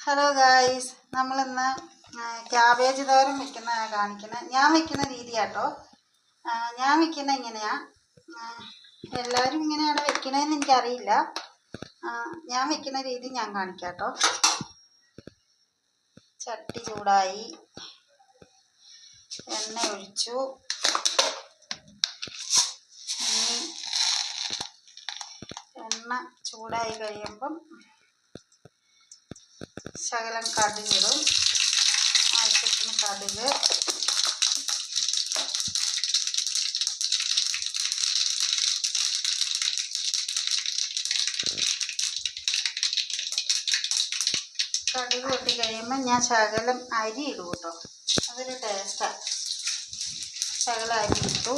Hello guys, നമ്മളിന്ന് cabbage തോരൻ വെക്കുന്നതാണ് കാണിക്കുന്നത്. ഞാൻ വെക്കുന്ന രീതി കേട്ടോ. ഞാൻ വെക്കുന്ന ഇങ്ങനെയാ. എല്ലാവരും ഇങ്ങനെയാണ് വെക്കണതെന്ന് എനിക്കറിയില്ല. ഞാൻ വെക്കുന്ന രീതി ഞാൻ കാണിക്കാം കേട്ടോ. ചട്ടി ചൂടായി, എണ്ണ ഒഴിച്ചു. എണ്ണ ചൂടായി കഴിയുമ്പം ശകലം കടുകിടും. ആവശ്യത്തിന് കടുക്, കടുക് പൊട്ടി കഴിയുമ്പോൾ ഞാൻ ശകലം അരി ഇടും കേട്ടോ. അതൊരു ടേസ്റ്റാണ്. ശകലം അരി ഇട്ടു.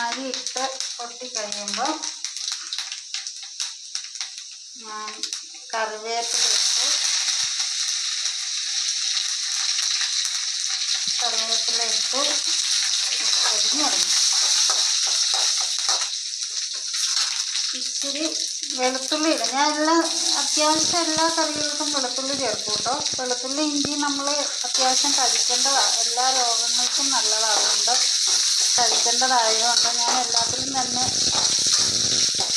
അരി ഇട്ട് പൊട്ടി കഴിയുമ്പോൾ ഞാൻ കറിവേപ്പില ഇട്ടു. അരിഞ്ഞു തുടങ്ങി. ഇച്ചിരി വെളുത്തുള്ളി ഇടും. ഞാൻ അത്യാവശ്യം എല്ലാ കറികൾക്കും വെളുത്തുള്ളി ചേർക്കും കേട്ടോ. വെളുത്തുള്ളി ഇഞ്ചി നമ്മൾ അത്യാവശ്യം കഴിക്കേണ്ടതാണ്. എല്ലാ രോഗങ്ങൾക്കും നല്ലതായതുകൊണ്ട് കഴിക്കേണ്ടതായതുകൊണ്ട് ഞാൻ എല്ലാത്തിലും തന്നെ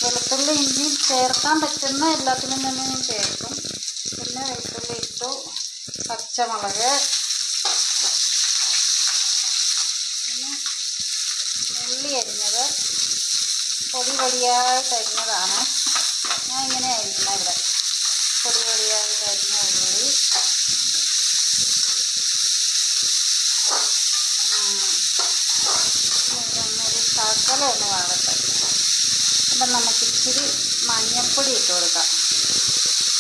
വെളുത്തുള്ളി ഇഞ്ചിയും ചേർക്കാൻ പറ്റുന്ന എല്ലാത്തിനും തന്നെ ഞാൻ ചേർക്കും. പിന്നെ വെളുത്തുള്ളി ഇട്ടു. പച്ചമുളക്, പിന്നെ ഉള്ളി അരിഞ്ഞത് പൊടിയായിട്ട് അരിഞ്ഞതാണ്. ഞാൻ ഇങ്ങനെ അരിഞ്ഞ ഇവിടെ പൊടിയായിട്ട് അരിഞ്ഞ ഉള്ളി, ഒരു ശകലം ഒന്ന് വാടട്ടെ. അപ്പം നമുക്ക് ഇച്ചിരി മഞ്ഞൾപ്പൊടി ഇട്ട് കൊടുക്കാം.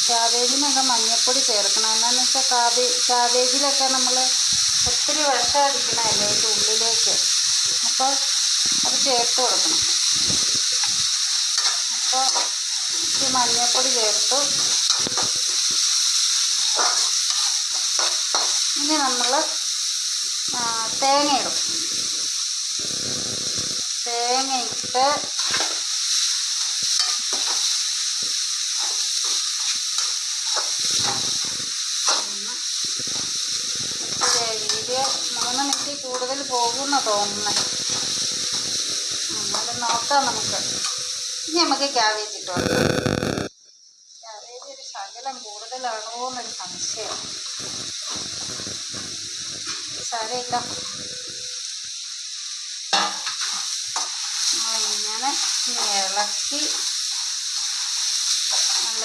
ക്യാബേജിനൊക്കെ മഞ്ഞൾപ്പൊടി ചേർക്കണം. എന്താണെന്ന് വെച്ചാൽ ക്യാബേജിലൊക്കെ നമ്മൾ ഒത്തിരി വിഷം അടിക്കണമല്ലേ അതിൻ്റെ ഉള്ളിലേക്ക്. അപ്പോൾ അത് ചേർത്ത് കൊടുക്കണം. അപ്പോൾ ഇച്ചിരി മഞ്ഞൾപ്പൊടി ചേർത്തു. ഇനി നമ്മൾ തേങ്ങ ഇടും. തേങ്ങ ഇട്ട് വീഡിയോ 3 മിനിറ്റ് കൂടുതൽ പോകുമെന്ന് തോന്നുന്നത്. അത് നോക്കാം നമുക്ക്. ഇനി നമുക്ക് ക്യാബേജ് ഇട്ട് കൊടുക്കാം. ക്യാബേജ് ഒരു ശകലം കൂടുതലാണോ എന്നൊരു സംശയം. സാരമില്ല, നമ്മളിങ്ങനെ ഇളക്കി നല്ല